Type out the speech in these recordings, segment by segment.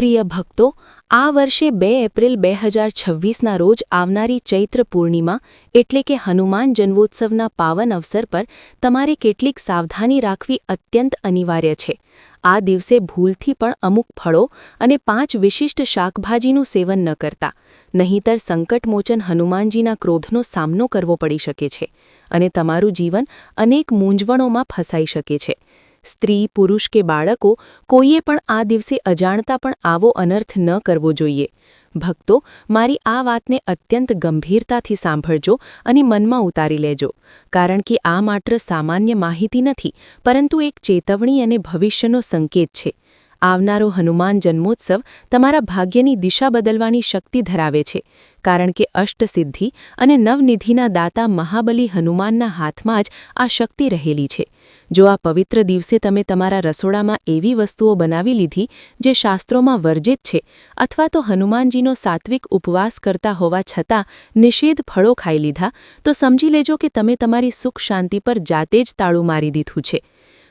પ્રિય ભક્તો, આ વર્ષે 2 એપ્રિલ 2026ના રોજ આવનારી ચૈત્ર પૂર્ણિમા એટલે કે હનુમાન જન્મોત્સવના પાવન અવસર પર તમારે કેટલીક સાવધાની રાખવી અત્યંત અનિવાર્ય છે. આ દિવસે ભૂલથી પણ અમુક ફળો અને 5 વિશિષ્ટ શાકભાજીનું સેવન ન કરતા, નહીંતર સંકટમોચન હનુમાનજીના ક્રોધનો સામનો કરવો પડી શકે છે અને તમારું જીવન અનેક મૂંઝવણોમાં ફસાઈ શકે છે. સ્ત્રી, પુરુષ કે બાળકો કોઈએ પણ આ દિવસે અજાણતા પણ આવો અનર્થ ન કરવો જોઈએ. ભક્તો, મારી આ વાતને અત્યંત ગંભીરતાથી સાંભળજો અને મનમાં ઉતારી લેજો, કારણ કે આ માત્ર સામાન્ય માહિતી નથી, પરંતુ એક ચેતવણી અને ભવિષ્યનો સંકેત છે. આવનારો હનુમાન જન્મોત્સવ તમારા ભાગ્યની દિશા બદલવાની શક્તિ ધરાવે છે, કારણ કે અષ્ટસિદ્ધિ અને નવનિધિના દાતા મહાબલી હનુમાનના હાથમાં જ આ શક્તિ રહેલી છે. જો આ પવિત્ર દિવસે તમે તમારા રસોડામાં એવી વસ્તુઓ બનાવી લીધી જે શાસ્ત્રોમાં વર્જિત છે, અથવા તો હનુમાનજીનો સાત્વિક ઉપવાસ કરતા હોવા છતાં નિષેધ ફળો ખાઈ લીધા, તો સમજી લેજો કે તમે તમારી સુખ શાંતિ પર જાતે જ તાળું મારી દીધું છે.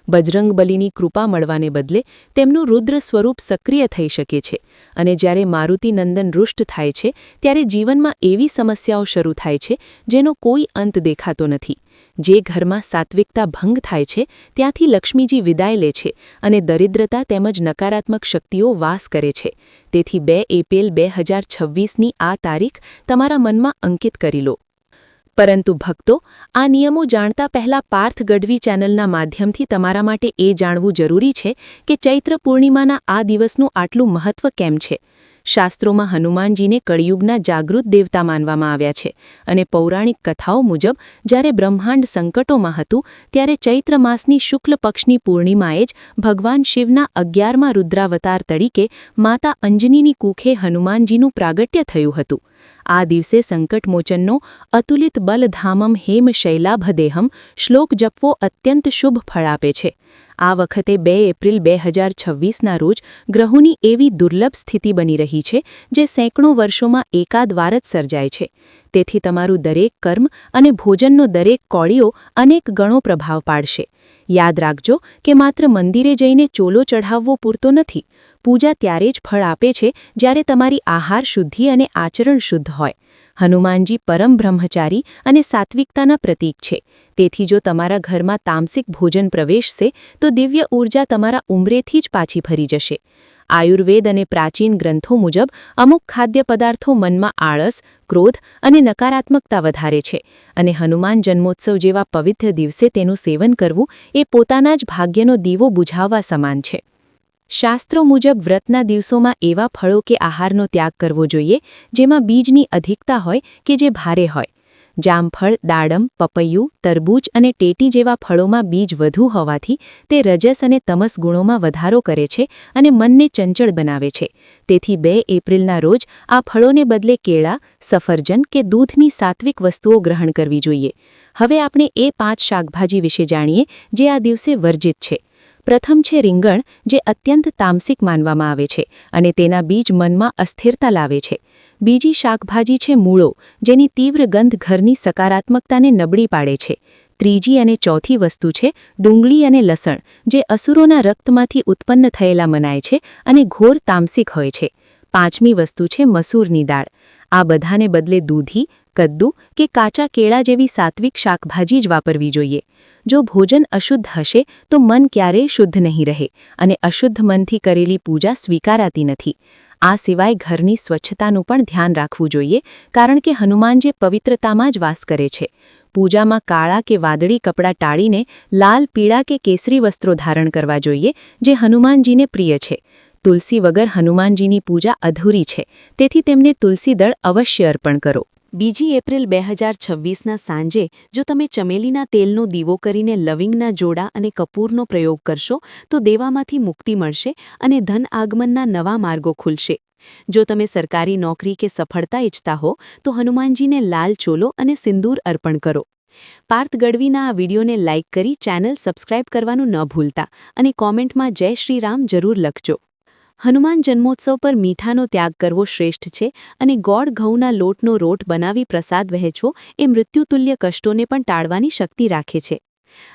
બજરંગબલીની કૃપા મળવાને બદલે તેમનું રુદ્ર સ્વરૂપ સક્રિય થઈ શકે છે, અને જ્યારે મારુતિનંદન રુષ્ટ થાય છે ત્યારે જીવનમાં એવી સમસ્યાઓ શરૂ થાય છે જેનો કોઈ અંત દેખાતો નથી. જે ઘરમાં સાત્વિકતા ભંગ થાય છે ત્યાંથી લક્ષ્મીજી વિદાય લે છે અને દરિદ્રતા તેમજ નકારાત્મક શક્તિઓ વાસ કરે છે. તેથી 2 એપ્રિલ 2026ની આ તારીખ તમારા મનમાં અંકિત કરી લો. પરંતુ ભક્તો, આ નિયમો જાણતા પહેલા પાર્થ ગઢવી ચેનલના માધ્યમથી તમારા માટે એ જાણવું જરૂરી છે કે ચૈત્ર પૂર્ણિમાના આ દિવસનું આટલું મહત્વ કેમ છે. શાસ્ત્રોમાં હનુમાનજીને કળિયુગના જાગૃત દેવતા માનવામાં આવ્યા છે, અને પૌરાણિક કથાઓ મુજબ જ્યારે બ્રહ્માંડ સંકટોમાં હતું ત્યારે ચૈત્ર માસની શુક્લ પક્ષની પૂર્ણિમાએ જ ભગવાન શિવના 11મા રુદ્રાવતાર તરીકે માતા અંજનીની કુખે હનુમાનજીનું પ્રાગટ્ય થયું હતું. આ દિવસે સંકટમોચનનો અતુલિત બલધામમ હેમ શૈલાભદેહમ શ્લોક જપવો અત્યંત શુભ ફળ આપે છે. આ વખતે 2 એપ્રિલ 2026ના રોજ ગ્રહોની એવી દુર્લભ સ્થિતિ બની રહી છે જે સેંકડો વર્ષોમાં એકાદ વાર જ સર્જાય છે. તેથી તમારું દરેક કર્મ અને ભોજનનો દરેક કોળીઓ અનેક ગણો પ્રભાવ પાડશે. યાદ રાખજો કે માત્ર મંદિરે જઈને ચોલો ચઢાવવો પૂરતો નથી. પૂજા ત્યારે જ ફળ આપે છે જ્યારે તમારી આહાર શુદ્ધિ અને આચરણ શુદ્ધ હોય. હનુમાનજી પરમ બ્રહ્મચારી અને સાત્વિકતાના પ્રતીક છે. તેથી જો તમારા ઘરમાં તામસિક ભોજન પ્રવેશશે તો દિવ્ય ઊર્જા તમારા ઉંમરેથી જ પાછી ફરી જશે. આયુર્વેદ અને પ્રાચીન ગ્રંથો મુજબ અમુક ખાદ્ય પદાર્થો મનમાં આળસ, ક્રોધ અને નકારાત્મકતા વધારે છે, અને હનુમાન જન્મોત્સવ જેવા પવિત્ર દિવસે તેનું સેવન કરવું એ પોતાના જ ભાગ્યનો દીવો બુઝાવવા સમાન છે. શાસ્ત્રો મુજબ વ્રતના દિવસોમાં એવા ફળો કે આહારનો ત્યાગ કરવો જોઈએ જેમાં બીજની અધિકતા હોય કે જે ભારે હોય. જામફળ, દાડમ, પપૈયું, તરબૂચ અને ટેટી જેવા ફળોમાં બીજ વધુ હોવાથી તે રજસ અને તમસ ગુણોમાં વધારો કરે છે અને મનને ચંચળ બનાવે છે. તેથી 2 એપ્રિલના રોજ આ ફળોને બદલે કેળા, સફરજન કે દૂધની સાત્વિક વસ્તુઓ ગ્રહણ કરવી જોઈએ. હવે આપણે એ 5 શાકભાજી વિશે જાણીએ જે આ દિવસે વર્જિત છે. પ્રથમ છે રીંગણ, જે અત્યંત તામસિક માનવામાં આવે છે અને તેના બીજ મનમાં અસ્થિરતા લાવે છે. બીજી શાકભાજી છે મૂળો, જેની તીવ્ર ગંધ ઘરની સકારાત્મકતાને નબળી પાડે છે. ત્રીજી અને ચોથી વસ્તુ છે ડુંગળી અને લસણ, જે અસુરોના રક્તમાંથી ઉત્પન્ન થયેલા મનાય છે અને ઘોર તામસિક હોય છે. પાંચમી વસ્તુ છે મસૂરની દાળ. આ બધાને બદલે દૂધી, કદ્દુ કે કાચા કેળા જેવી સાત્વિક શાકભાજી જ વાપરવી જોઈએ. જો ભોજન અશુદ્ધ હશે તો મન ક્યારેય શુદ્ધ નહીં રહે, અને અશુદ્ધ મનથી કરેલી પૂજા સ્વીકારાતી નથી. આ સિવાય ઘરની સ્વચ્છતાનું પણ ધ્યાન રાખવું જોઈએ, કારણ કે હનુમાનજી પવિત્રતામાં જ વાસ કરે છે. પૂજામાં કાળા કે વાદળી કપડાં ટાળીને લાલ, પીળા કે કેસરી વસ્ત્રો ધારણ કરવા જોઈએ, જે હનુમાનજીને પ્રિય છે. તુલસી વગર હનુમાનજીની પૂજા અધૂરી છે, તેથી તેમને તુલસી દળ અવશ્ય અર્પણ કરો. 2 એપ્રિલ 2026ના સાંજે જો તમે ચમેલીના તેલનો દીવો કરીને લવિંગના જોડા અને કપૂરનો પ્રયોગ કરશો તો દેવામાંથી મુક્તિ મળશે અને ધન આગમનના નવા માર્ગો ખુલશે. જો તમે સરકારી નોકરી કે સફળતા ઈચ્છતા હો તો હનુમાનજીને લાલ ચોલો અને સિંદૂર અર્પણ કરો. પાર્થ ગઢવીના આ વિડીયોને લાઇક કરી ચેનલ સબસ્ક્રાઇબ કરવાનું ન ભૂલતા અને કોમેન્ટમાં જય શ્રી રામ જરૂર લખજો. હનુમાન જન્મોત્સવ પર મીઠાનો ત્યાગ કરવો શ્રેષ્ઠ છે, અને ગોળ ઘઉંના લોટનો રોટ બનાવી પ્રસાદ વહેંચવો એ મૃત્યુતુલ્ય કષ્ટોને પણ ટાળવાની શક્તિ રાખે છે.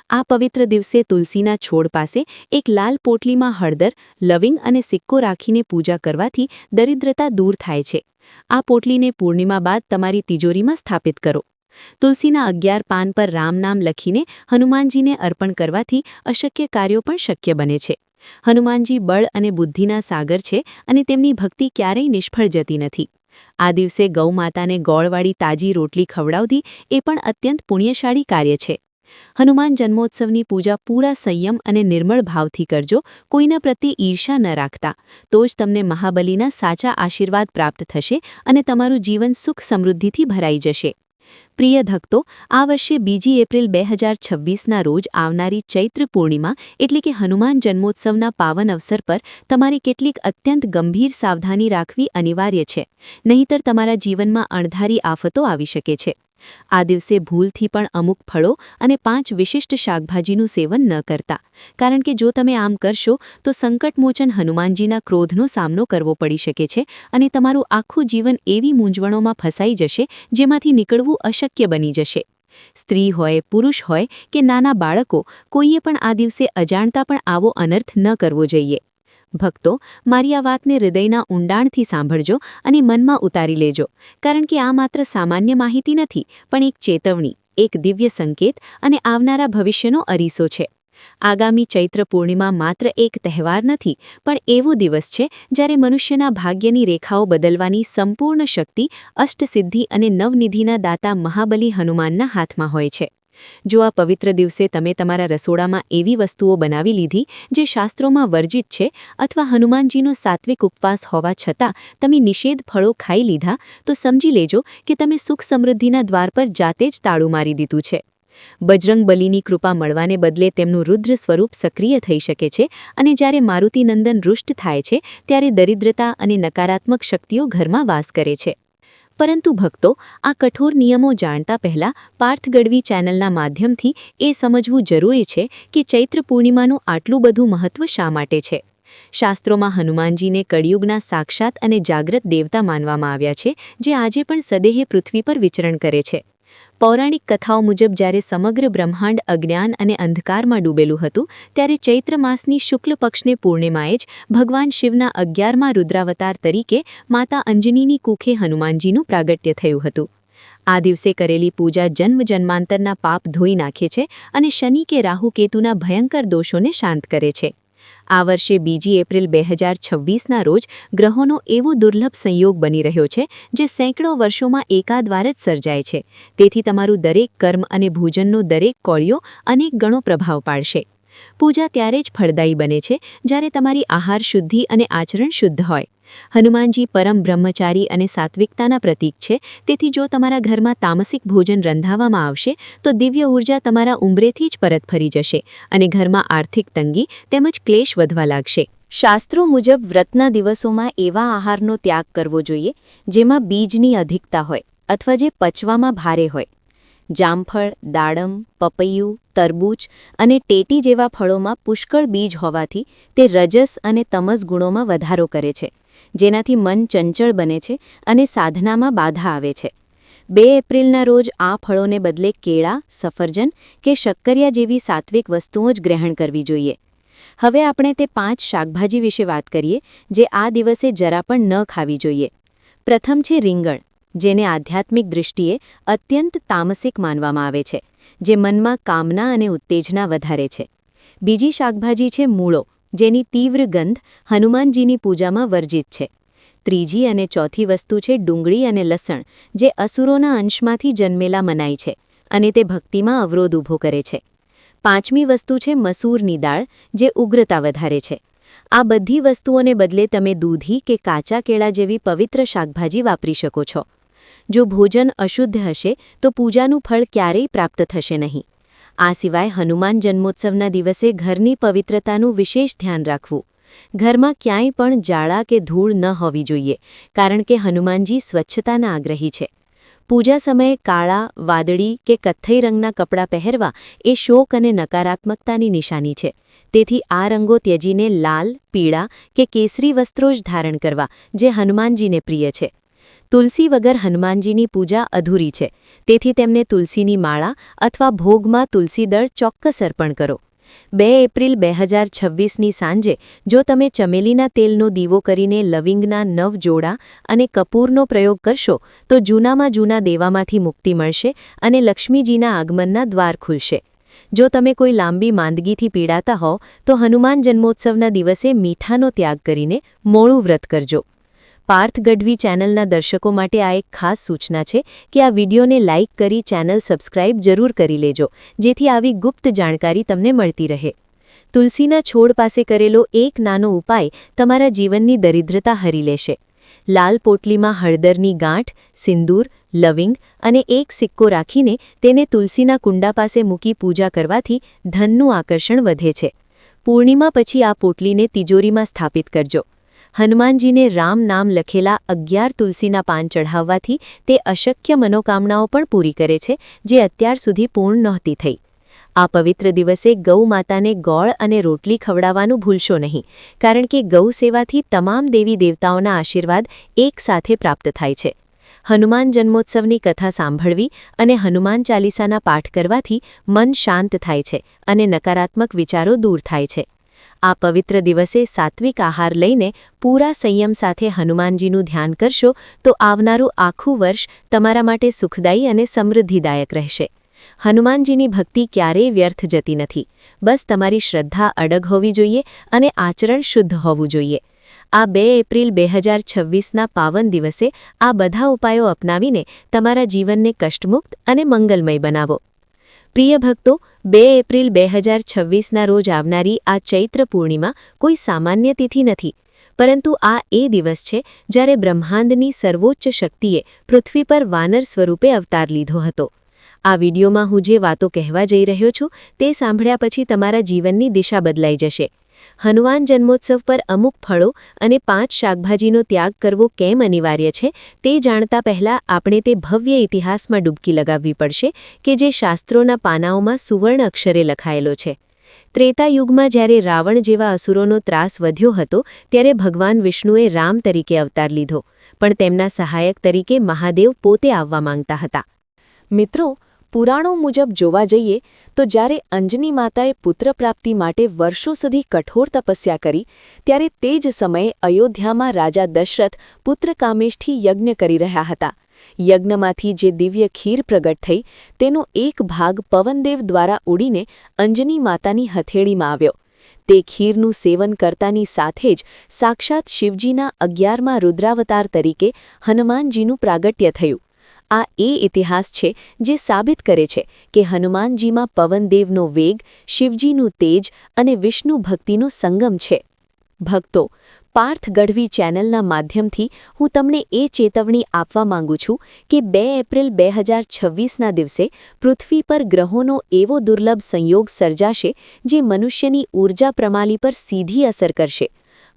આ પવિત્ર દિવસે તુલસીના છોડ પાસે એક લાલ પોટલીમાં હળદર, લવિંગ અને સિક્કો રાખીને પૂજા કરવાથી દરિદ્રતા દૂર થાય છે. આ પોટલીને પૂર્ણિમા બાદ તમારી તિજોરીમાં સ્થાપિત કરો. તુલસીના 11 પાન પર રામ નામ લખીને હનુમાનજીને અર્પણ કરવાથી અશક્ય કાર્યો પણ શક્ય બને છે. હનુમાનજી બળ અને બુદ્ધિના સાગર છે અને તેમની ભક્તિ ક્યારેય નિષ્ફળ જતી નથી. આ દિવસે ગૌમાતાને ગોળવાળી તાજી રોટલી ખવડાવવી એ પણ અત્યંત પુણ્યશાળી કાર્ય છે. હનુમાન જન્મોત્સવની પૂજા પૂરા સંયમ અને નિર્મળ ભાવથી કરજો, કોઈના પ્રત્યે ઈર્ષા ન રાખતા. તો જ તમને મહાબલીના સાચા આશીર્વાદ પ્રાપ્ત થશે અને તમારું જીવન સુખ સમૃદ્ધિથી ભરાઈ જશે. પ્રિય ભક્તો, આ વર્ષે 2 એપ્રિલ 2026ના રોજ આવનારી ચૈત્ર પૂર્ણિમા એટલે કે હનુમાન જન્મોત્સવના પાવન અવસર પર તમારે કેટલીક અત્યંત ગંભીર સાવધાની રાખવી અનિવાર્ય છે, નહીંતર તમારા જીવનમાં અણધારી આફતો આવી શકે છે. આ દિવસે ભૂલથી પણ અમુક ફળો અને 5 વિશિષ્ટ શાકભાજીનું સેવન ન કરતા, કારણ કે જો તમે આમ કરશો તો સંકટમોચન હનુમાનજીના ક્રોધનો સામનો કરવો પડી શકે છે અને તમારું આખું જીવન એવી મૂંઝવણોમાં ફસાઈ જશે જેમાંથી નીકળવું અશક્ય બની જશે. સ્ત્રી હોય, પુરુષ હોય કે નાના બાળકો, કોઈએ પણ આ દિવસે અજાણતા પણ આવો અનર્થ ન કરવો જોઈએ. ભક્તો, મારી આ વાતને હૃદયના ઊંડાણથી સાંભળજો અને મનમાં ઉતારી લેજો, કારણ કે આ માત્ર સામાન્ય માહિતી નથી, પણ એક ચેતવણી, એક દિવ્ય સંકેત અને આવનારા ભવિષ્યનો અરીસો છે. આગામી ચૈત્ર પૂર્ણિમા માત્ર એક તહેવાર નથી, પણ એવો દિવસ છે જ્યારે મનુષ્યના ભાગ્યની રેખાઓ બદલવાની સંપૂર્ણ શક્તિ અષ્ટસિદ્ધિ અને નવનિધિના દાતા મહાબલી હનુમાનના હાથમાં હોય છે. જો આ પવિત્ર દિવસે તમે તમારા રસોડામાં એવી વસ્તુઓ બનાવી લીધી જે શાસ્ત્રોમાં વર્જિત છે, અથવા હનુમાનજીનો સાત્વિક ઉપવાસ હોવા છતાં તમે નિષેધ ફળો ખાઈ લીધા, તો સમજી લેજો કે તમે સુખ સમૃદ્ધિના દ્વાર પર જાતે જ તાળું મારી દીધું છે. બજરંગ બલીની કૃપા મળવાને બદલે તેમનું રુદ્ર સ્વરૂપ સક્રિય થઈ શકે છે અને જ્યારે મારુતિનંદન રુષ્ટ થાય છે ત્યારે દરિદ્રતા અને નકારાત્મક શક્તિઓ ઘરમાં વાસ કરે છે. પરંતુ ભક્તો, આ કઠોર નિયમો જાણતા પહેલા પાર્થ ગઢવી ચેનલના માધ્યમથી એ સમજવું જરૂરી છે કે ચૈત્ર પૂર્ણિમાનું આટલું બધું મહત્વ શા માટે છે. શાસ્ત્રોમાં હનુમાનજીને કળિયુગના સાક્ષાત અને જાગ્રત દેવતા માનવામાં આવ્યા છે, જે આજે પણ સદેહ પૃથ્વી પર વિચરણ કરે છે. પૌરાણિક કથાઓ મુજબ જ્યારે સમગ્ર બ્રહ્માંડ અજ્ઞાન અને અંધકારમાં ડૂબેલું હતું, ત્યારે ચૈત્ર માસની શુક્લ પક્ષને પૂર્ણિમાએ જ ભગવાન શિવના 11મા રુદ્રાવતાર તરીકે માતા અંજનીની કુખે હનુમાનજીનું પ્રાગટ્ય થયું હતું. આ દિવસે કરેલી પૂજા જન્મ જન્માંતરના પાપ ધોઈ નાખે છે અને શનિ કે રાહુ કેતુના ભયંકર દોષોને શાંત કરે છે. આ વર્ષે 2 એપ્રિલ 2026ના રોજ ગ્રહોનો એવો દુર્લભ સંયોગ બની રહ્યો છે જે સેંકડો વર્ષોમાં એકાદ વાર જ સર્જાય છે. તેથી તમારું દરેક કર્મ અને ભોજનનો દરેક કોળિયો અનેક ગણો પ્રભાવ પાડશે. પૂજા ત્યારે જ ફળદાયી બને છે જ્યારે તમારી આહાર શુદ્ધિ અને આચરણ શુદ્ધ હોય. હનુમાનજી પરમ બ્રહ્મચારી અને સાત્વિકતાના પ્રતીક છે, તેથી જો તમારા ઘરમાં તામસિક ભોજન રંધાવવામાં આવશે તો દિવ્ય ઊર્જા તમારા ઉંબરેથી જ પરત ફરી જશે અને ઘરમાં આર્થિક તંગી તેમજ ક્લેશ વધવા લાગશે. શાસ્ત્રો મુજબ વ્રતના દિવસોમાં એવા આહારનો ત્યાગ કરવો જોઈએ જેમાં બીજની અધિકતા હોય અથવા જે પચવામાં ભારે હોય. જામફળ, દાડમ, પપૈયું, તરબૂચ અને ટેટી જેવા ફળોમાં પુષ્કળ બીજ હોવાથી તે રજસ અને તમસ ગુણોમાં વધારો કરે છે, જેનાથી મન ચંચળ બને છે અને સાધનામાં બાધા આવે છે. 2 એપ્રિલના રોજ આ ફળોને બદલે કેળા, સફરજન કે શક્કરિયા જેવી સાત્વિક વસ્તુઓ જ ગ્રહણ કરવી જોઈએ. હવે આપણે તે 5 શાકભાજી વિશે વાત કરીએ જે આ દિવસે જરા પણ ન ખાવી જોઈએ. પ્રથમ છે રીંગણ, જેને આધ્યાત્મિક દૃષ્ટિએ અત્યંત તામસિક માનવામાં આવે છે, જે મનમાં કામના અને ઉત્તેજના વધારે છે. બીજી શાકભાજી છે મૂળો, જેની તીવ્ર ગંધ હનુમાનજીની પૂજામાં વર્જિત છે. ત્રીજી અને ચોથી વસ્તુ છે ડુંગળી અને લસણ, જે અસુરોના અંશમાંથી જન્મેલા મનાય છે અને તે ભક્તિમાં અવરોધ ઊભો કરે છે. પાંચમી વસ્તુ છે મસૂરની દાળ, જે ઉગ્રતા વધારે છે. આ બધી વસ્તુઓને બદલે તમે દૂધી કે કાચા કેળા જેવી પવિત્ર શાકભાજી વાપરી શકો છો. જો ભોજન અશુદ્ધ હશે તો પૂજાનું ફળ ક્યારેય પ્રાપ્ત થશે નહીં. આ સિવાય હનુમાન જન્મોત્સવના દિવસે ઘરની પવિત્રતાનું વિશેષ ધ્યાન રાખવું. ઘરમાં ક્યાંય પણ જાળા કે ધૂળ ન હોવી જોઈએ, કારણ કે હનુમાનજી સ્વચ્છતાના આગ્રહી છે. પૂજા સમયે કાળા, વાદળી કે કથ્થઈ રંગના કપડાં પહેરવા એ શોક અને નકારાત્મકતાની નિશાની છે. તેથી આ રંગો ત્યજીને લાલ, પીળા કે કેસરી વસ્ત્રો જ ધારણ કરવા, જે હનુમાનજીને પ્રિય છે. તુલસી વગર હનુમાનજીની પૂજા અધૂરી છે, તેથી તેમને તુલસીની માળા અથવા ભોગમાં તુલસીદળ ચોક્કસ અર્પણ કરો. 2 એપ્રિલ 2026ની સાંજે જો તમે ચમેલીના તેલનો દીવો કરીને લવિંગના 9 જોડા અને કપૂરનો પ્રયોગ કરશો તો જૂનામાં જૂના દેવામાંથી મુક્તિ મળશે અને લક્ષ્મીજીના આગમનના દ્વાર ખુલશે. જો તમે કોઈ લાંબી માંદગીથી પીડાતા હો તો હનુમાન જન્મોત્સવના દિવસે મીઠાનો ત્યાગ કરીને મોળું વ્રત કરજો. પાર્થ ગઢવી ચેનલના દર્શકો માટે આ એક ખાસ સૂચના છે કે આ વિડીયોને લાઇક કરી ચેનલ સબસ્ક્રાઇબ જરૂર કરી લેજો, જેથી આવી ગુપ્ત જાણકારી તમને મળતી રહે. તુલસીના છોડ પાસે કરેલો એક નાનો ઉપાય તમારા જીવનની દરિદ્રતા હરી લેશે. લાલ પોટલીમાં હળદરની ગાંઠ, સિંદૂર, લવિંગ અને એક સિક્કો રાખીને તેને તુલસીના કુંડા પાસે મૂકી પૂજા કરવાથી ધનનું આકર્ષણ વધે છે. પૂર્ણિમા પછી આ પોટલીને તિજોરીમાં સ્થાપિત કરજો. હનુમાનજીને રામ નામ લખેલા 11 તુલસીના પાન ચઢાવવાથી તે અશક્ય મનોકામનાઓ પણ પૂરી કરે છે, જે અત્યાર સુધી પૂર્ણ નહોતી થઈ. આ પવિત્ર દિવસે ગૌ માતાને ગોળ અને રોટલી ખવડાવવાનું ભૂલશો નહીં, કારણ કે ગૌ સેવાથી તમામ દેવી દેવતાઓના આશીર્વાદ એકસાથે પ્રાપ્ત થાય છે. હનુમાન જન્મોત્સવની કથા સાંભળવી અને હનુમાન ચાલીસાના પાઠ કરવાથી મન શાંત થાય છે અને નકારાત્મક વિચારો દૂર થાય છે. આ પવિત્ર દિવસે સાત્વિક આહાર લઈને પૂરા સંયમ સાથે હનુમાનજીનું ધ્યાન કરશો તો આવનારું આખું વર્ષ તમારા માટે સુખદાયી અને સમૃદ્ધિદાયક રહેશે. હનુમાનજીની ભક્તિ ક્યારેય વ્યર્થ જતી નથી. બસ તમારી શ્રદ્ધા અડગ હોવી જોઈએ અને આચરણ શુદ્ધ હોવું જોઈએ. આ 2 એપ્રિલ 2026ના પાવન દિવસે આ બધા ઉપાયો અપનાવીને તમારા જીવનને કષ્ટમુક્ત અને મંગલમય બનાવો. પ્રિય ભક્તો, 2 એપ્રિલ 2026ના રોજ આવનારી આ ચૈત્ર પૂર્ણિમા કોઈ સામાન્ય તિથિ નથી, પરંતુ આ એ દિવસ છે જ્યારે બ્રહ્માંડની સર્વોચ્ચ શક્તિએ પૃથ્વી પર વાનર સ્વરૂપે અવતાર લીધો હતો. આ વિડીયોમાં હું જે વાતો કહેવા જઈ રહ્યો છું તે સાંભળ્યા પછી તમારા જીવનની દિશા બદલાઈ જશે. હનુમાન જન્મોત્સવ પર અમુક ફળો અને 5 શાકભાજીનો ત્યાગ કરવો કેમ અનિવાર્ય છે તે જાણતા પહેલાં આપણે તે ભવ્ય ઇતિહાસમાં ડૂબકી લગાવવી પડશે કે જે શાસ્ત્રોના પાનાઓમાં સુવર્ણ અક્ષરે લખાયેલો છે. ત્રેતા યુગમાં જ્યારે રાવણ જેવા અસુરોનો ત્રાસ વધ્યો હતો ત્યારે ભગવાન વિષ્ણુએ રામ તરીકે અવતાર લીધો, પણ તેમના સહાયક તરીકે મહાદેવ પોતે આવવા માંગતા હતા. મિત્રો, પુરાણો મુજબ જોવા જઈએ તો જ્યારે અંજની માતાએ પુત્ર પ્રાપ્તિ માટે વર્ષો સુધી કઠોર તપસ્યા કરી ત્યારે તે જ સમયે અયોધ્યામાં રાજા દશરથ પુત્ર કામેષ્ઠી યજ્ઞ કરી રહ્યા હતા. યજ્ઞમાંથી જે દિવ્ય ખીર પ્રગટ થઈ તેનો એક ભાગ પવનદેવ દ્વારા ઉડીને અંજની માતાની હથેળીમાં આવ્યો. તે ખીરનું સેવન કરતાની સાથે જ સાક્ષાત શિવજીના 11મા રુદ્રાવતાર તરીકે હનુમાનજીનું પ્રાગટ્ય થયું. આ એ ઇતિહાસ છે જે સાબિત કરે છે કે હનુમાનજીમાં પવનદેવનો વેગ, શિવજીનું તેજ અને વિષ્ણુ ભક્તિનો સંગમ છે. ભક્તો, પાર્થ ગઢવી ચેનલના માધ્યમથી હું તમને એ ચેતવણી આપવા માંગુ છું કે 2 એપ્રિલ 2026ના દિવસે પૃથ્વી પર ગ્રહોનો એવો દુર્લભ સંયોગ સર્જાશે જે મનુષ્યની ઊર્જા પ્રણાલી પર સીધી અસર કરશે.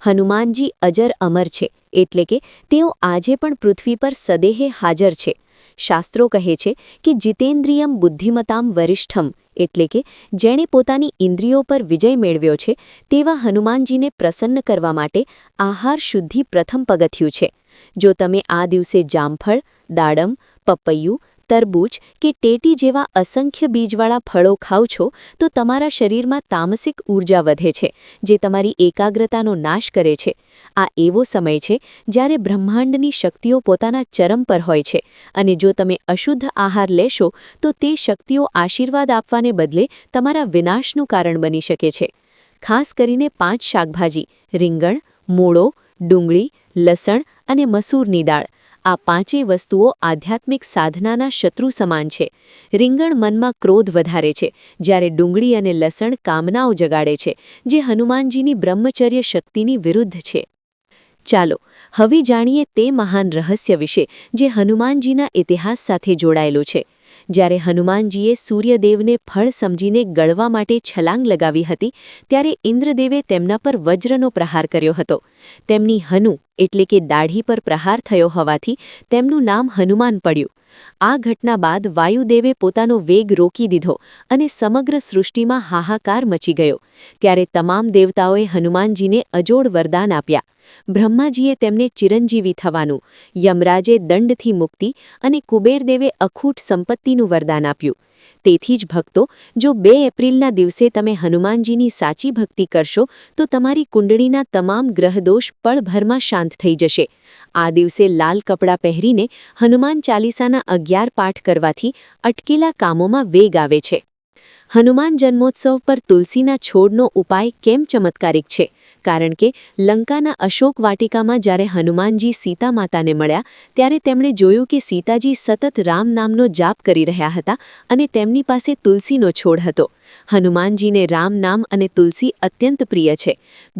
હનુમાનજી અજર અમર છે, એટલે કે તેઓ આજે પણ પૃથ્વી પર સદેહે હાજર છે. શાસ્ત્રો કહે છે કે જીતેન્દ્રિયમ બુદ્ધિમતામ વરિષ્ઠમ, એટલે કે જેણે પોતાની ઇન્દ્રિયો પર વિજય મેળવ્યો છે તેવા હનુમાનજીને પ્રસન્ન કરવા માટે આહાર શુદ્ધિ પ્રથમ પગથિયું છે. જો તમે આ દિવસે જામફળ, દાડમ, પપૈયું, તરબૂચ કે ટેટી જેવા અસંખ્ય બીજવાળા ફળો ખાવ છો તો તમારા શરીરમાં તામસિક ઊર્જા વધે છે, જે તમારી એકાગ્રતાનો નાશ કરે છે. આ એવો સમય છે જ્યારે બ્રહ્માંડની શક્તિઓ પોતાના ચરમ પર હોય છે અને જો તમે અશુદ્ધ આહાર લેશો તો તે શક્તિઓ આશીર્વાદ આપવાને બદલે તમારા વિનાશનું કારણ બની શકે છે. ખાસ કરીને 5 શાકભાજી રીંગણ, મૂળો, ડુંગળી, લસણ અને મસૂરની દાળ, આ 5 વસ્તુઓ આધ્યાત્મિક સાધનાના શત્રુ સમાન છે. રીંગણ મનમાં ક્રોધ વધારે છે, જ્યારે ડુંગળી અને લસણ કામનાઓ જગાડે છે, જે હનુમાનજીની બ્રહ્મચર્ય શક્તિની વિરુદ્ધ છે. ચાલો હવે જાણીએ તે મહાન રહસ્ય વિશે જે હનુમાનજીના ઇતિહાસ સાથે જોડાયેલું છે. જ્યારે હનુમાનજીએ સૂર્યદેવને ફળ સમજીને ગળવા માટે છલાંગ લગાવી હતી ત્યારે ઇન્દ્રદેવે તેમના પર વજ્રનો પ્રહાર કર્યો હતો. તેમની હનુ એટલે કે દાઢી પર પ્રહાર થયો હોવાથી તેમનું નામ હનુમાન પડ્યું. આ ઘટના બાદ વાયુદેવે પોતાનો વેગ રોકી દીધો અને સમગ્ર સૃષ્ટિમાં હાહાકાર મચી ગયો. ત્યારે તમામ દેવતાઓએ હનુમાનજીને અજોડ વરદાન આપ્યા. બ્રહ્માજીએ તેમને ચિરંજીવી થવાનું, યમરાજે દંડથી મુક્તિ અને કુબેરદેવે અખૂટ સંપત્તિનું વરદાન આપ્યું. તેથી જ ભક્તો, જો 2 એપ્રિલના દિવસે તમે હનુમાનજીની સાચી ભક્તિ કરશો તો તમારી કુંડળીના તમામ ગ્રહદોષ પળભરમાં શાંત થઈ જશે. આ દિવસે લાલ કપડાં પહેરીને હનુમાન ચાલીસાના 11 પાઠ કરવાથી અટકેલા કામોમાં વેગ આવે છે. હનુમાન જન્મોત્સવ પર તુલસીના છોડનો ઉપાય કેમ ચમત્કારિક છે? કારણ કે લંકાના અશોક વાટિકામાં જ્યારે હનુમાનજી સીતા માતાને મળ્યા ત્યારે તેમણે જોયું કે સીતાજી સતત રામ નામનો જાપ કરી રહ્યા હતા અને તેમની પાસે તુલસીનો છોડ હતો. હનુમાનજીને રામ નામ અને તુલસી અત્યંત પ્રિય છે.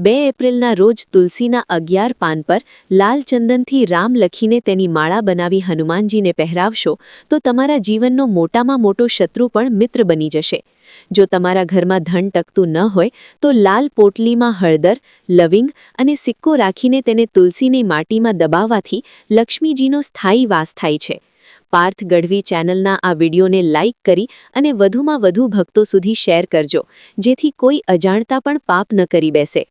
2 એપ્રિલના રોજ તુલસીના 11 પાન પર લાલ ચંદનથી રામ લખીને તેની માળા બનાવી હનુમાનજીને પહેરાવશો તો તમારા જીવનનો મોટામાં મોટો શત્રુ પણ મિત્ર બની જશે. જો તમારા ઘરમાં ધન ટકતું ન હોય તો લાલ પોટલીમાં હળદર, લવિંગ અને સિક્કો રાખીને તેને તુલસીની માટીમાં દબાવવાથી લક્ષ્મીજીનો સ્થાયી વાસ થાય છે. પાર્થ ગઢવી ચેનલના આ વિડીયોને લાઇક કરી અને વધુમાં વધુ ભક્તો સુધી શેર કરજો, જેથી કોઈ અજાણતા પણ પાપ ન કરી બેસે.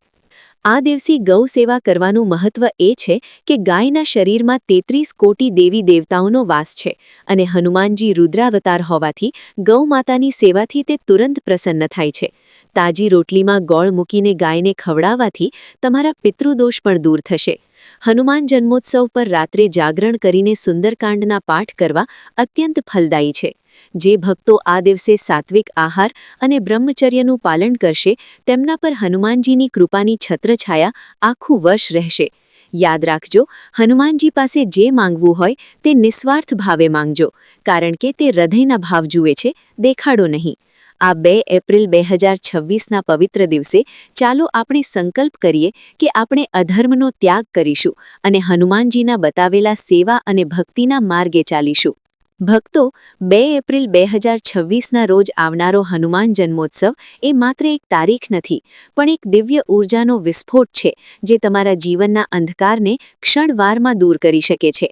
આ દિવસે ગૌ સેવા કરવાનું મહત્વ એ છે કે ગાયના શરીરમાં 33 કોટી દેવી દેવતાઓનો વાસ છે અને હનુમાનજી રુદ્રાવતાર હોવાથી ગૌ માતાની સેવાથી તે તુરંત પ્રસન્ન થાય છે. તાજી રોટલીમાં ગોળ મૂકીને ગાયને ખવડાવવાથી તમારા પિતૃદોષ પણ દૂર થશે. હનુમાન જન્મોત્સવ પર રાત્રે જાગરણ કરીને સુંદરકાંડના પાઠ કરવા અત્યંત ફલદાયી છે. જે ભક્તો આ દિવસે સાત્વિક આહાર અને બ્રહ્મચર્યનું પાલન કરશે તેમના પર હનુમાનજીની કૃપાની છત્રછાયા આખું વર્ષ રહેશે. યાદ રાખજો, હનુમાનજી પાસે જે માંગવું હોય તે નિસ્વાર્થ ભાવે માંગજો, કારણ કે તે હૃદયના ભાવ જુએ છે, દેખાડો નહીં. આ 2 એપ્રિલ 2026ના પવિત્ર દિવસે ચાલો આપણે સંકલ્પ કરીએ કે આપણે અધર્મનો ત્યાગ કરીશું અને હનુમાનજીના બતાવેલા સેવા અને ભક્તિના માર્ગે ચાલીશું. ભક્તો, 2 એપ્રિલ 2026ના રોજ આવનારો હનુમાન જન્મોત્સવ એ માત્ર એક તારીખ નથી, પણ એક દિવ્ય ઊર્જાનો વિસ્ફોટ છે જે તમારા જીવનના અંધકારને ક્ષણવારમાં દૂર કરી શકે છે.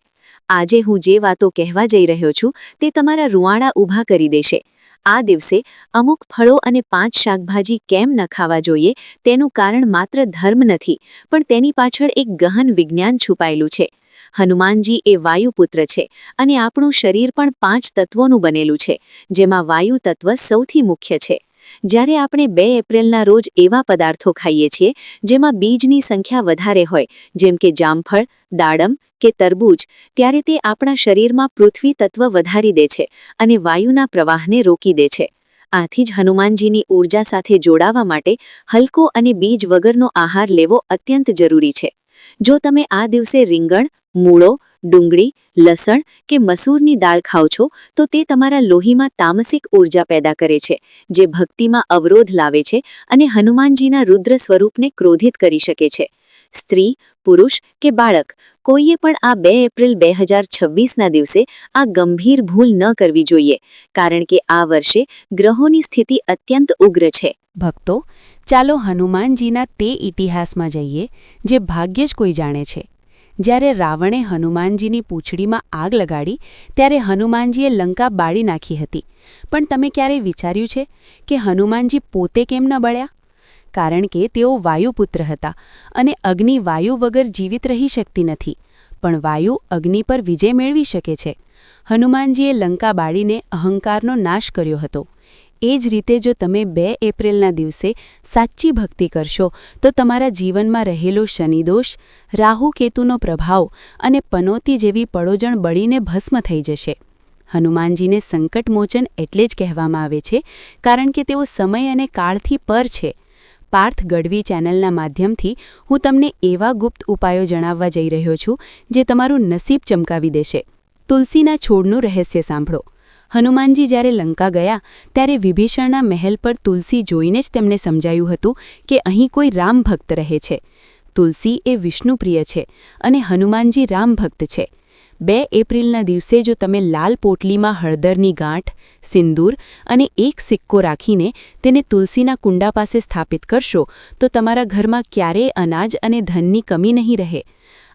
આજે હું જે વાતો કહેવા જઈ રહ્યો છું તે તમારા રૂવાડા ઊભા કરી દેશે. આ દિવસે અમુક ફળો અને 5 શાકભાજી કેમ ન ખાવા જોઈએ તેનું કારણ માત્ર ધર્મ નથી, પણ તેની પાછળ એક ગહન વિજ્ઞાન છુપાયેલું છે. હનુમાનજી એ વાયુપુત્ર છે અને આપણું શરીર પણ 5 તત્વોનું બનેલું છે, જેમાં વાયુ તત્વ સૌથી મુખ્ય છે. જ્યારે આપણે 2 એપ્રિલના રોજ એવા પદાર્થો ખાઈએ છીએ જેમાં બીજની સંખ્યા વધારે હોય, જેમ કે જામફળ, દાડમ કે તરબૂચ, ત્યારે તે આપણા શરીરમાં પૃથ્વી તત્વ વધારી દે છે અને વાયુના પ્રવાહને રોકી દે છે. આથી જ હનુમાનજીની ઊર્જા સાથે જોડાવા માટે હલકો અને બીજ વગરનો આહાર લેવો અત્યંત જરૂરી છે. જો તમે આ દિવસે રીંગણ, મૂળો, ડુંગળી, લસણ કે મસૂરની દાળ ખાઓ છો તો તે તમારા લોહીમાં તામસિક ઊર્જા પેદા કરે છે, જે ભક્તિમાં અવરોધ લાવે છે અને હનુમાનજીના રુદ્ર સ્વરૂપને ક્રોધિત કરી શકે છે. સ્ત્રી, પુરુષ કે બાળક, કોઈએ પણ આ 2 એપ્રિલ 2026ના દિવસે આ ગંભીર ભૂલ ન કરવી જોઈએ, કારણ કે આ વર્ષે ગ્રહોની સ્થિતિ અત્યંત ઉગ્ર છે. ભક્તો, ચાલો હનુમાનજીના તે ઇતિહાસમાં જઈએ જે ભાગ્યે જ કોઈ જાણે છે. જ્યારે રાવણે હનુમાનજીની પૂંછડીમાં આગ લગાડી ત્યારે હનુમાનજીએ લંકા બાળી નાખી હતી. પણ તમે ક્યારેય વિચાર્યું છે કે હનુમાનજી પોતે કેમ ન બળ્યા? કારણ કે તેઓ વાયુપુત્ર હતા અને અગ્નિ વાયુ વગર જીવિત રહી શકતી નથી, પણ વાયુ અગ્નિ પર વિજય મેળવી શકે છે. હનુમાનજીએ લંકા બાળીને અહંકારનો નાશ કર્યો હતો. એ જ રીતે જો તમે 2 એપ્રિલના દિવસે સાચી ભક્તિ કરશો તો તમારા જીવનમાં રહેલો શનિદોષ, રાહુ કેતુનો પ્રભાવ અને પનોતી જેવી પડોજણ બળીને ભસ્મ થઈ જશે. હનુમાનજીને સંકટમોચન એટલે જ કહેવામાં આવે છે કારણ કે તેઓ સમય અને કાળથી પર છે. પાર્થ ગઢવી ચેનલના માધ્યમથી હું તમને એવા ગુપ્ત ઉપાયો જણાવવા જઈ રહ્યો છું જે તમારું નસીબ ચમકાવી દેશે. તુલસીના છોડનું રહસ્ય સાંભળો. હનુમાનજી જ્યારે લંકા ગયા ત્યારે વિભીષણના મહેલ પર તુલસી જોઈને જ તેમને સમજાયું હતું કે અહીં કોઈ રામ ભક્ત રહે છે. તુલસી એ વિષ્ણુપ્રિય છે અને હનુમાનજી રામ ભક્ત છે. 2 એપ્રિલના દિવસે જો તમે લાલ પોટલીમાં હળદરની ગાંઠ, સિંદૂર અને એક સિક્કો રાખીને તેને તુલસીના કુંડા પાસે સ્થાપિત કરશો તો તમારા ઘરમાં ક્યારેય અનાજ અને ધનની કમી નહીં રહે.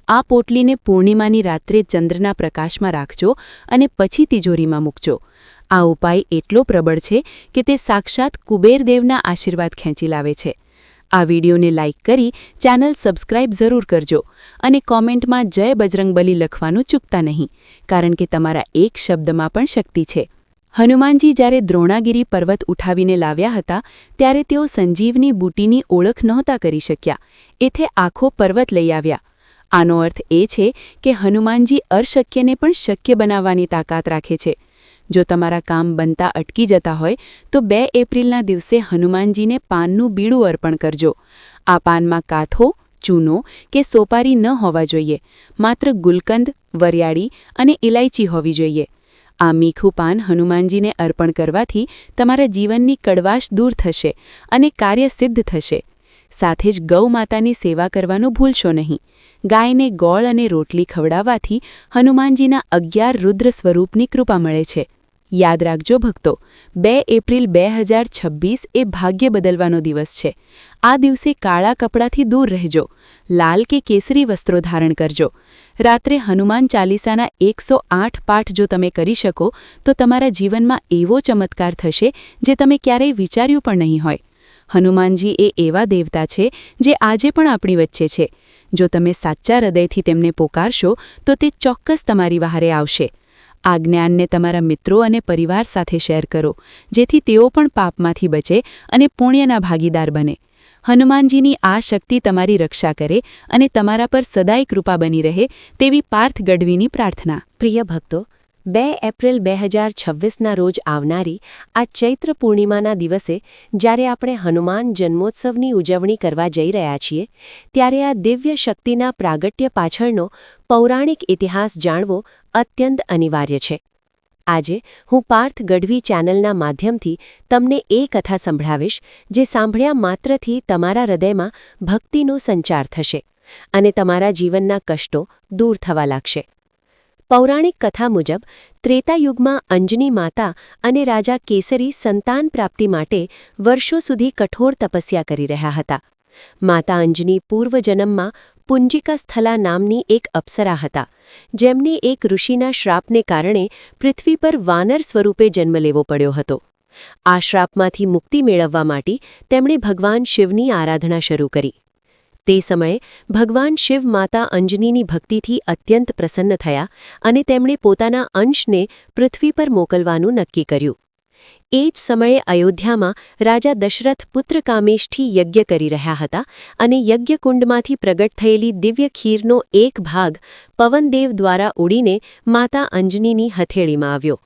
આ પોટલીને પૂર્ણિમાની રાત્રે ચંદ્રના પ્રકાશમાં રાખજો અને પછી તિજોરીમાં મૂકજો. આ ઉપાય એટલો પ્રબળ છે કે તે સાક્ષાત કુબેરદેવના આશીર્વાદ ખેંચી લાવે છે. આ વિડીયોને લાઇક કરી ચેનલ સબસ્ક્રાઇબ જરૂર કરજો અને કોમેન્ટમાં જય બજરંગબલી લખવાનું ચૂકતા નહીં, કારણ કે તમારા એક શબ્દમાં પણ શક્તિ છે. હનુમાનજી જ્યારે દ્રોણાગિરી પર્વત ઉઠાવીને લાવ્યા હતા ત્યારે તેઓ સંજીવની બૂટીની ઓળખ નહોતા કરી શક્યા, એથી આખો પર્વત લઈ આવ્યા. આનો અર્થ એ છે કે હનુમાનજી અશક્યને પણ શક્ય બનાવવાની તાકાત રાખે છે. જો તમારા કામ બનતા અટકી જતા હોય તો 2 એપ્રિલના દિવસે હનુમાનજીને પાનનું બીડું અર્પણ કરજો. આ પાનમાં કાથો, ચૂનો કે સોપારી ન હોવા જોઈએ, માત્ર ગુલકંદ, વરિયાળી અને ઇલાયચી હોવી જોઈએ. આ મીઠું પાન હનુમાનજીને અર્પણ કરવાથી તમારા જીવનની કડવાશ દૂર થશે અને કાર્ય સિદ્ધ થશે. સાથે જ ગૌ માતાની સેવા કરવાનું ભૂલશો નહીં. ગાયને ગોળ અને રોટલી ખવડાવવાથી હનુમાનજીના 11 રુદ્ર સ્વરૂપની કૃપા મળે છે. યાદ રાખજો ભક્તો, 2 એપ્રિલ 2026 એ ભાગ્ય બદલવાનો દિવસ છે. આ દિવસે કાળા કપડાથી દૂર રહેજો, લાલ કે કેસરી વસ્ત્રો ધારણ કરજો. રાત્રે હનુમાન ચાલીસાના 108 પાઠ જો તમે કરી શકો તો તમારા જીવનમાં એવો ચમત્કાર થશે જે તમે ક્યારેય વિચાર્યું પણ નહીં હોય. હનુમાનજી એ એવા દેવતા છે જે આજે પણ આપણી વચ્ચે છે. જો તમે સાચા હૃદયથી તેમને પોકારશો તો તે ચોક્કસ તમારી વહારે આવશે. આ જ્ઞાનને તમારા મિત્રો અને પરિવાર સાથે શેર કરો, જેથી તેઓ પણ પાપમાંથી બચે અને પુણ્યના ભાગીદાર બને. હનુમાનજીની આ શક્તિ તમારી રક્ષા કરે અને તમારા પર સદાય કૃપા બની રહે તેવી પાર્થ ગઢવીની પ્રાર્થના. પ્રિય ભક્તો, 2 એપ્રિલ 2026ના રોજ આવનારી આ ચૈત્ર પૂર્ણિમાના દિવસે જ્યારે આપણે હનુમાન જન્મોત્સવની ઉજવણી કરવા જઈ રહ્યા છીએ, ત્યારે આ દિવ્ય શક્તિના પ્રાગટ્ય પાછળનો પૌરાણિક ઇતિહાસ જાણવો અત્યંત અનિવાર્ય છે. આજે હું પાર્થ ગઢવી ચેનલના માધ્યમથી તમને એ કથા સંભળાવીશ જે સાંભળ્યા માત્રથી તમારા હૃદયમાં ભક્તિનો સંચાર થશે અને તમારા જીવનના કષ્ટો દૂર થવા લાગશે. પૌરાણિક કથા મુજબ ત્રેતાયુગમાં અંજની માતા અને રાજા કેસરી સંતાન પ્રાપ્તિ માટે વર્ષો સુધી કઠોર તપસ્યા કરી રહ્યા હતા. માતા અંજની પૂર્વજન્મમાં પુંજિકા સ્થલા નામની એક અપ્સરા હતા, જેમને એક ઋષિના શ્રાપને કારણે પૃથ્વી પર વાનર સ્વરૂપે જન્મ લેવો પડ્યો હતો. આ શ્રાપમાંથી મુક્તિ મેળવવા માટે તેમણે ભગવાન શિવની આરાધના શરૂ કરી. તે સમયે ભગવાન શિવ માતા અંજનીની ભક્તિથી અત્યંત પ્રસન્ન થયા અને તેમણે પોતાના અંશને પૃથ્વી પર મોકલવાનું નક્કી કર્યું. એ જ સમયે અયોધ્યામાં રાજા દશરથ પુત્ર કામેશથી યજ્ઞ કરી રહ્યા હતા અને યજ્ઞકુંડમાંથી પ્રગટ થયેલી દિવ્ય ખીરનો એક ભાગ પવનદેવ દ્વારા ઉડીને માતા અંજનીની હથેળીમાં આવ્યો.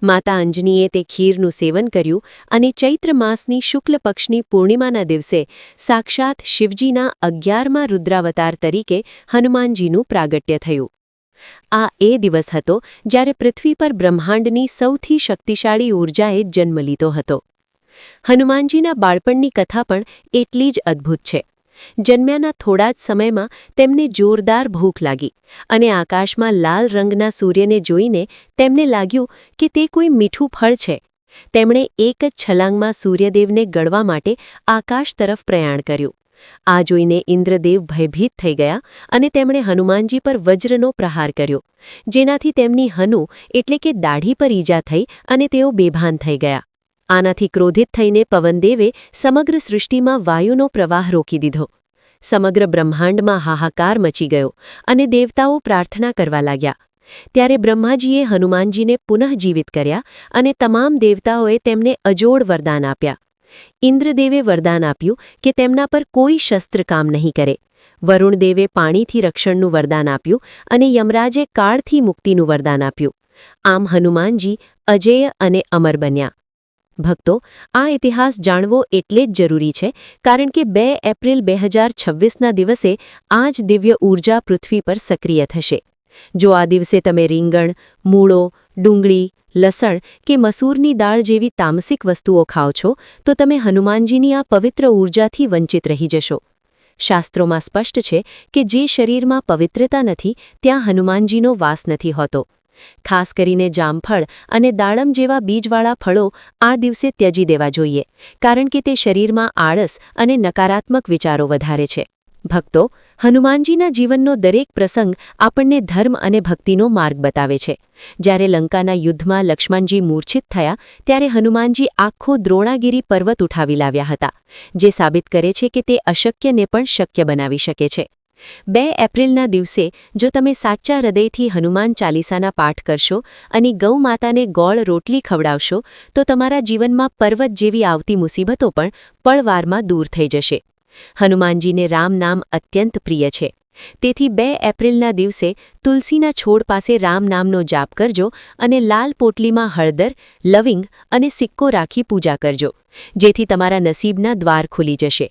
માતા અંજનીએ તે ખીરનું સેવન કર્યું અને ચૈત્ર માસની શુક્લ પક્ષની પૂર્ણિમાના દિવસે સાક્ષાત શિવજીના 11મા રુદ્રાવતાર તરીકે હનુમાનજીનું પ્રાગટ્ય થયું. આ એ દિવસ હતો જ્યારે પૃથ્વી પર બ્રહ્માંડની સૌથી શક્તિશાળી ઊર્જાએ જન્મ લીધો હતો. હનુમાનજીના બાળપણની કથા પણ એટલી જ અદ્ભુત છે. જન્મ્યાના થોડા જ સમયમાં તેમને જોરદાર ભૂખ લાગી અને આકાશમાં લાલ રંગના સૂર્યને જોઈને તેમને લાગ્યું કે તે કોઈ મીઠું ફળ છે. તેમણે એક જ છલાંગમાં સૂર્યદેવને ગળવા માટે આકાશ તરફ પ્રયાણ કર્યું. આ જોઈને ઇન્દ્રદેવ ભયભીત થઈ ગયા અને તેમણે હનુમાનજી પર વજ્રનો પ્રહાર કર્યો, જેનાથી તેમની હનુ એટલે કે દાઢી પર ઈજા થઈ અને તેઓ બેભાન થઈ ગયા. આનાથી ક્રોધિત થઈને પવનદેવે સમગ્ર સૃષ્ટિમાં વાયુનો પ્રવાહ રોકી દીધો. સમગ્ર બ્રહ્માંડમાં હાહાકાર મચી ગયો અને દેવતાઓ પ્રાર્થના કરવા લાગ્યા. ત્યારે બ્રહ્માજીએ હનુમાનજીને પુનઃજીવિત કર્યા અને તમામ દેવતાઓએ તેમને અજોડ વરદાન આપ્યા. ઇન્દ્રદેવે વરદાન આપ્યું કે તેમના પર કોઈ શસ્ત્ર કામ નહીં કરે. વરુણદેવે પાણીથી રક્ષણનું વરદાન આપ્યું અને યમરાજે કાળથી મુક્તિનું વરદાન આપ્યું. આમ હનુમાનજી અજેય અને અમર બન્યા. ભક્તો, આ ઇતિહાસ જાણવો એટલે જ જરૂરી છે, કારણ કે 2 એપ્રિલ 2026ના દિવસે આ જ દિવ્ય ઊર્જા પૃથ્વી પર સક્રિય થશે. જો આ દિવસે તમે રીંગણ, મૂળો, ડુંગળી, લસણ કે મસૂરની દાળ જેવી તામસિક વસ્તુઓ ખાઓ છો તો તમે હનુમાનજીની આ પવિત્ર ઊર્જાથી વંચિત રહી જશો. શાસ્ત્રોમાં સ્પષ્ટ છે કે જે શરીરમાં પવિત્રતા નથી ત્યાં હનુમાનજીનો વાસ નથી હોતો. ખાસ કરીને જામફળ અને દાડમ જેવા બીજવાળા ફળો આ દિવસે ત્યજી દેવા જોઈએ, કારણ કે તે શરીરમાં આળસ અને નકારાત્મક વિચારો વધારે છે. ભક્તો, હનુમાનજીના જીવનનો દરેક પ્રસંગ આપણને ધર્મ અને ભક્તિનો માર્ગ બતાવે છે. જ્યારે લંકાના યુદ્ધમાં લક્ષ્મણજી મૂર્છિત થયા ત્યારે હનુમાનજી આખો દ્રોણાગિરી પર્વત ઉઠાવી લાવ્યા હતા, જે સાબિત કરે છે કે તે અશક્યને પણ શક્ય બનાવી શકે છે. 2 એપ્રિલના દિવસે જો તમે સાચા હૃદયથી હનુમાન ચાલીસાના પાઠ કરશો અને ગૌ માતાને ગોળ રોટલી ખવડાવશો તો તમારા જીવનમાં પર્વત જેવી આવતી મુસીબતો પણ પળવારમાં દૂર થઈ જશે. હનુમાનજીને રામ નામ અત્યંત પ્રિય છે. તેથી 2 એપ્રિલના દિવસે તુલસીના છોડ પાસે રામ નામનો જાપ કરજો અને લાલ પોટલીમાં હળદર, લવિંગ અને સિક્કો રાખી પૂજા કરજો, જેથી તમારા નસીબના દ્વાર ખુલી જશે.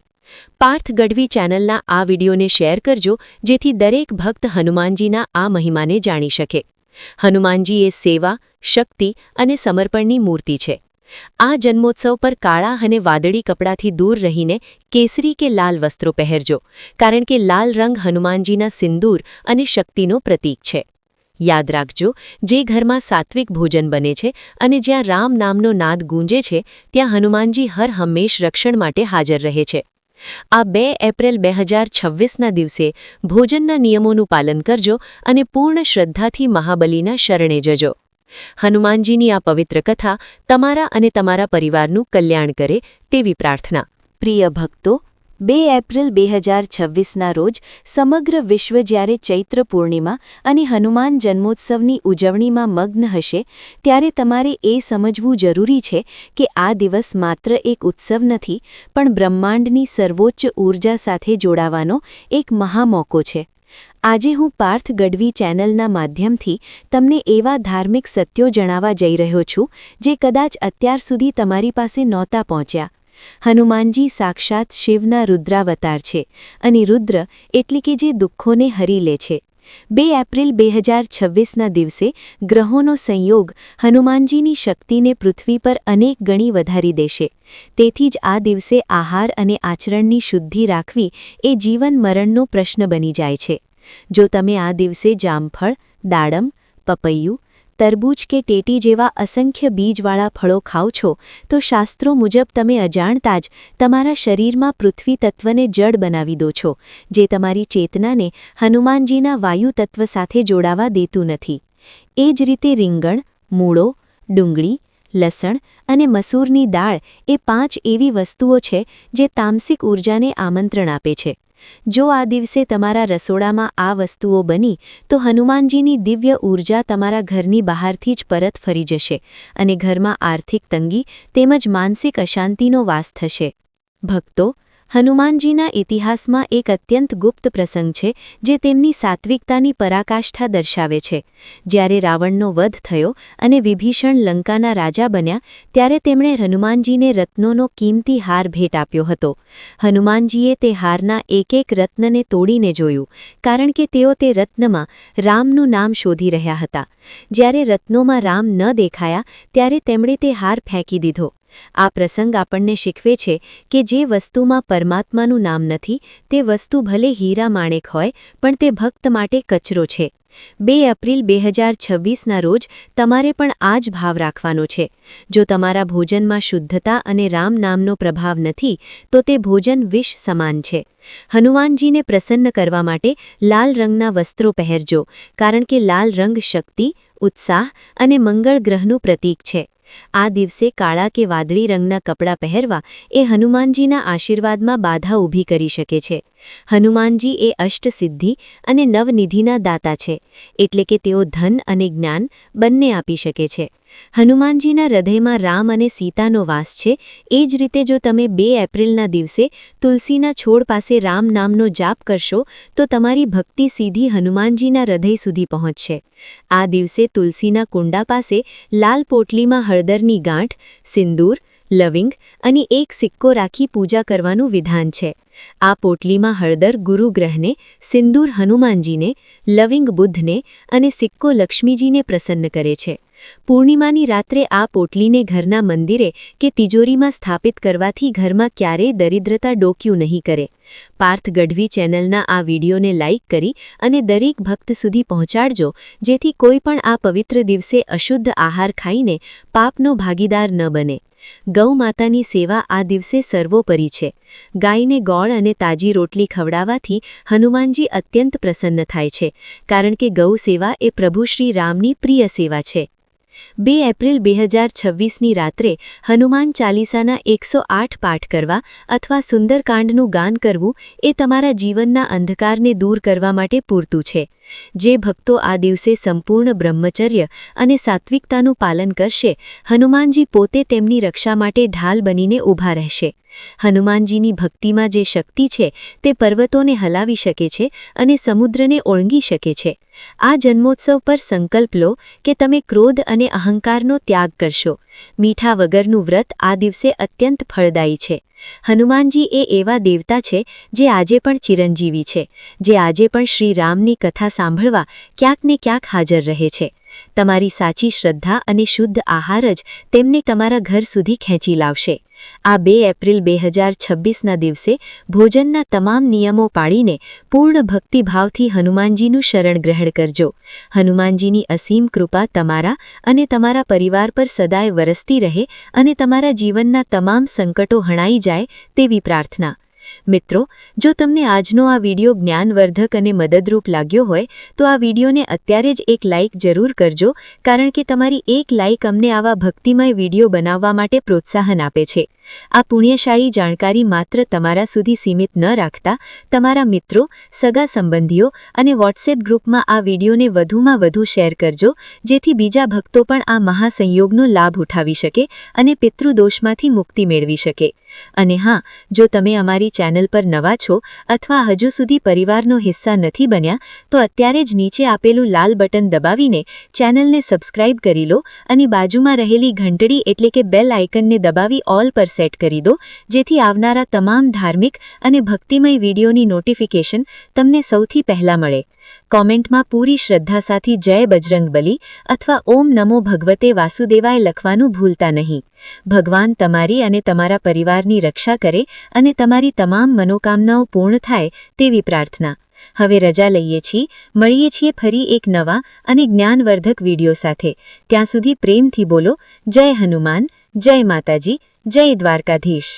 પાર્થ ગઢવી ચેનલના આ વિડીયોને શેર કરજો, જેથી દરેક ભક્ત હનુમાનજીના આ મહિમાને જાણી શકે. હનુમાનજી એ સેવા, શક્તિ અને સમર્પણની મૂર્તિ છે. આ જન્મોત્સવ પર કાળા અને વાદળી કપડાથી દૂર રહીને કેસરી કે લાલ વસ્ત્રો પહેરજો, કારણ કે લાલ રંગ હનુમાનજીના સિંદૂર અને શક્તિનો પ્રતીક છે. યાદ રાખજો, જે ઘરમાં સાત્વિક ભોજન બને છે અને જ્યાં રામ નામનો નાદ ગૂંજે છે, ત્યાં હનુમાનજી હર હંમેશ રક્ષણ માટે હાજર રહે છે. આ 2 એપ્રિલ 2026ના દિવસે ભોજનના નિયમોનું પાલન કરજો અને પૂર્ણ શ્રદ્ધાથી મહાબલીના શરણે જજો. હનુમાનજીની આ પવિત્ર કથા તમારા અને તમારા પરિવારનું કલ્યાણ કરે તેવી પ્રાર્થના. પ્રિય ભક્તો, 2 એપ્રિલ 2026ના રોજ સમગ્ર વિશ્વ જ્યારે ચૈત્ર પૂર્ણિમા અને હનુમાન જન્મોત્સવની ઉજવણીમાં મગ્ન હશે, ત્યારે તમારે એ સમજવું જરૂરી છે કે આ દિવસ માત્ર એક ઉત્સવ નથી, પણ બ્રહ્માંડની સર્વોચ્ચ ઊર્જા સાથે જોડાવાનો એક મહામોકો છે. આજે હું પાર્થ ગઢવી ચેનલના માધ્યમથી તમને એવા ધાર્મિક સત્યો જણાવવા જઈ રહ્યો છું જે કદાચ અત્યાર સુધી તમારી પાસે નહોતા પહોંચ્યા. હનુમાનજી સાક્ષાત શિવના રુદ્રાવતાર છે અને રુદ્ર એટલે કે જે દુઃખોને હરી લે છે. 2 એપ્રિલ 2026ના દિવસે ગ્રહોનો સંયોગ હનુમાનજીની શક્તિને પૃથ્વી પર અનેક ગણી વધારી દેશે. તેથી જ આ દિવસે આહાર અને આચરણની શુદ્ધિ રાખવી એ જીવન મરણનો પ્રશ્ન બની જાય છે. જો તમે આ દિવસે જામફળ, દાડમ, પપૈયું, તરબૂચ કે ટેટી જેવા અસંખ્ય બીજવાળા ફળો ખાઓ છો તો શાસ્ત્રો મુજબ તમે અજાણતા જ તમારા શરીરમાં પૃથ્વી તત્વને જડ બનાવી દો છો, જે તમારી ચેતનાને હનુમાનજીના વાયુ તત્વ સાથે જોડાવા દેતું નથી. એ જ રીતે રીંગણ, મૂળો, ડુંગળી, લસણ અને મસૂરની દાળ એ 5 એવી વસ્તુઓ છે જે તામસિક ઊર્જાને આમંત્રણ આપે છે. જો આ દિવસે તમારા રસોડામાં આ વસ્તુઓ બની તો હનુમાનજીની દિવ્ય ઊર્જા તમારા ઘરની બહારથી જ પરત ફરી જશે અને ઘરમાં આર્થિક તંગી તેમજ માનસિક અશાંતિનો વાસ થશે. ભક્તો, હનુમાનજીના ઇતિહાસમાં એક અત્યંત ગુપ્ત પ્રસંગ છે જે તેમની સાત્વિકતાની પરાકાષ્ઠા દર્શાવે છે. જ્યારે રાવણનો વધ થયો અને વિભીષણ લંકાના રાજા બન્યા ત્યારે તેમણે હનુમાનજીને રત્નોનો કિંમતી હાર ભેટ આપ્યો હતો. હનુમાનજીએ તે હારના એક રત્નને તોડીને જોયું, કારણ કે તેઓ તે રત્નમાં રામનું નામ શોધી રહ્યા હતા. જ્યારે રત્નોમાં રામ ન દેખાયા ત્યારે તેમણે તે હાર ફેંકી દીધો. આ પ્રસંગ આપણને શીખવે છે કે જે વસ્તુમાં પરમાત્માનું નામ નથી તે વસ્તુ ભલે હીરા માણેક હોય પણ તે ભક્ત માટે કચરો છે. 2 એપ્રિલ 2026ના રોજ તમારે પણ આ જ ભાવ રાખવાનો છે. જો તમારા ભોજનમાં શુદ્ધતા અને રામ નામનો પ્રભાવ નથી તો તે ભોજન વિષ સમાન છે. હનુમાનજીને પ્રસન્ન કરવા માટે લાલ રંગના વસ્ત્રો પહેરજો, કારણ કે લાલ રંગ શક્તિ, ઉત્સાહ અને મંગળ ગ્રહનું પ્રતીક છે. આ દિવસે કાળા કે વાદળી રંગના કપડાં પહેરવા એ હનુમાનજીના આશીર્વાદમાં બાધા ઊભી કરી શકે છે. હનુમાનજી એ અષ્ટસિદ્ધિ અને નવનિધિના દાતા છે, એટલે કે તેઓ ધન અને જ્ઞાન બંને આપી શકે છે. હનુમાનજીના હૃદયમાં રામ અને સીતાનો વાસ છે. એ જ રીતે જો તમે 2 એપ્રિલના દિવસે તુલસીના છોડ પાસે રામ નામનો જાપ કરશો તો તમારી ભક્તિ સીધી હનુમાનજીના હૃદય સુધી પહોંચશે. આ દિવસે તુલસીના કુંડા પાસે લાલ પોટલીમાં હળદરની ગાંઠ, સિંદૂર, લવિંગ અને એક સિક્કો રાખી પૂજા કરવાનું વિધાન છે. આ પોટલીમાં હળદર ગુરુગ્રહને, સિંદૂર હનુમાનજીને, લવિંગ બુદ્ધને અને સિક્કો લક્ષ્મીજીને પ્રસન્ન કરે છે. પૂર્ણિમાની રાત્રે આ પોટલીને ઘરના મંદિરે કે તિજોરીમાં સ્થાપિત કરવાથી ઘરમાં ક્યારેય દરિદ્રતા ડોક્યું નહીં કરે. પાર્થ ગઢવી ચેનલના આ વિડીયોને લાઇક કરી અને દરેક ભક્ત સુધી પહોંચાડજો, જેથી કોઈ પણ આ પવિત્ર દિવસે અશુદ્ધ આહાર ખાઈને પાપનો ભાગીદાર ન બને. ગૌ માતાની સેવા આ દિવસે સર્વોપરી છે. ગાયને ગોળ અને તાજી રોટલી ખવડાવવાથી હનુમાનજી અત્યંત પ્રસન્ન થાય છે, કારણ કે ગૌ સેવા એ પ્રભુ શ્રી રામની પ્રિય સેવા છે. 2 એપ્રિલ 2026ની રાત્રે હનુમાન ચાલીસાના 108 પાઠ કરવા અથવા સુંદરકાંડનું ગાન કરવું એ તમારા જીવનના અંધકારને દૂર કરવા માટે પૂરતું છે. જે ભક્તો આ દિવસે સંપૂર્ણ બ્રહ્મચર્ય અને સાત્વિકતાનું પાલન કરશે, હનુમાનજી પોતે તેમની રક્ષા માટે ઢાલ બનીને ઊભા રહેશે. હનુમાનજીની ભક્તિમાં જે શક્તિ છે તે પર્વતોને હલાવી શકે છે અને સમુદ્રને ઓળંગી શકે છે. આ જન્મોત્સવ પર સંકલ્પ લો કે તમે ક્રોધ અને અહંકારનો ત્યાગ કરશો. મીઠા વગરનું વ્રત આ દિવસે અત્યંત ફળદાયી છે. હનુમાનજી એ એવા દેવતા છે જે આજે પણ ચિરંજીવી છે, જે આજે પણ શ્રી રામની કથા સાંભળવા ક્યાંક ને ક્યાંક હાજર રહે છે. તમારી સાચી શ્રદ્ધા અને શુદ્ધ આહાર જ તેમને તમારા ઘર સુધી ખેંચી લાવશે. આ 2 એપ્રિલ 2026ના દિવસે ભોજનના તમામ નિયમો પાળીને પૂર્ણ ભક્તિભાવથી હનુમાનજીનું શરણ ગ્રહણ કરજો. હનુમાનજીની અસીમ કૃપા તમારા અને તમારા પરિવાર પર સદાય વરસતી રહે અને તમારા જીવનના તમામ સંકટો હણાઈ જાય તેવી પ્રાર્થના. મિત્રો, જો તમને આજનો આ વિડિયો જ્ઞાનવર્ધક અને મદદરૂપ લાગ્યો હોય તો આ વિડિયોને અત્યારે જ એક લાઇક જરૂર કરજો, કારણ કે તમારી એક લાઇક અમને આવા ભક્તિમય વિડિયો બનાવવા માટે પ્રોત્સાહન આપે છે. આ પુણ્યશાળી જાણકારી માત્ર તમારા સુધી સીમિત ન રાખતા તમારા મિત્રો, સગા સંબંધીઓ અને વોટ્સએપ ગ્રુપમાં આ વિડિયોને વધુમાં વધુ શેર કરજો, જેથી બીજા ભક્તો પણ આ મહાસંયોગનો લાભ ઉઠાવી શકે અને પિતૃદોષમાંથી મુક્તિ મેળવી શકે. અને હા, જો તમે અમારી ચેનલ પર નવા છો અથવા હજુ સુધી પરિવારનો હિસ્સા નથી બન્યા તો અત્યારે જ નીચે આપેલું લાલ બટન દબાવીને ચેનલને સબસ્ક્રાઇબ કરી લો અને બાજુમાં રહેલી ઘંટડી એટલે કે બેલ આઇકનને દબાવી ઓલ પર સેટ કરી દો, જેથી આવનારા તમામ ધાર્મિક અને ભક્તિમય વિડીયોની નોટિફિકેશન તમને સૌથી પહેલા મળે. કોમેન્ટમાં પૂરી શ્રદ્ધા સાથે જય બજરંગબલી અથવા ઓમ નમો ભગવતે વાસુદેવાય લખવાનું ભૂલતા નહીં. ભગવાન તમારી અને તમારા પરિવારની રક્ષા કરે અને તમારી તમામ મનોકામનાઓ પૂર્ણ થાય તેવી પ્રાર્થના. હવે રજા લઈએ છીએ. મળીએ છીએ ફરી એક નવા અને જ્ઞાનવર્ધક વિડીયો સાથે. ત્યાં સુધી પ્રેમથી બોલો જય હનુમાન, જય માતાજી, જય દ્વારકાધીશ.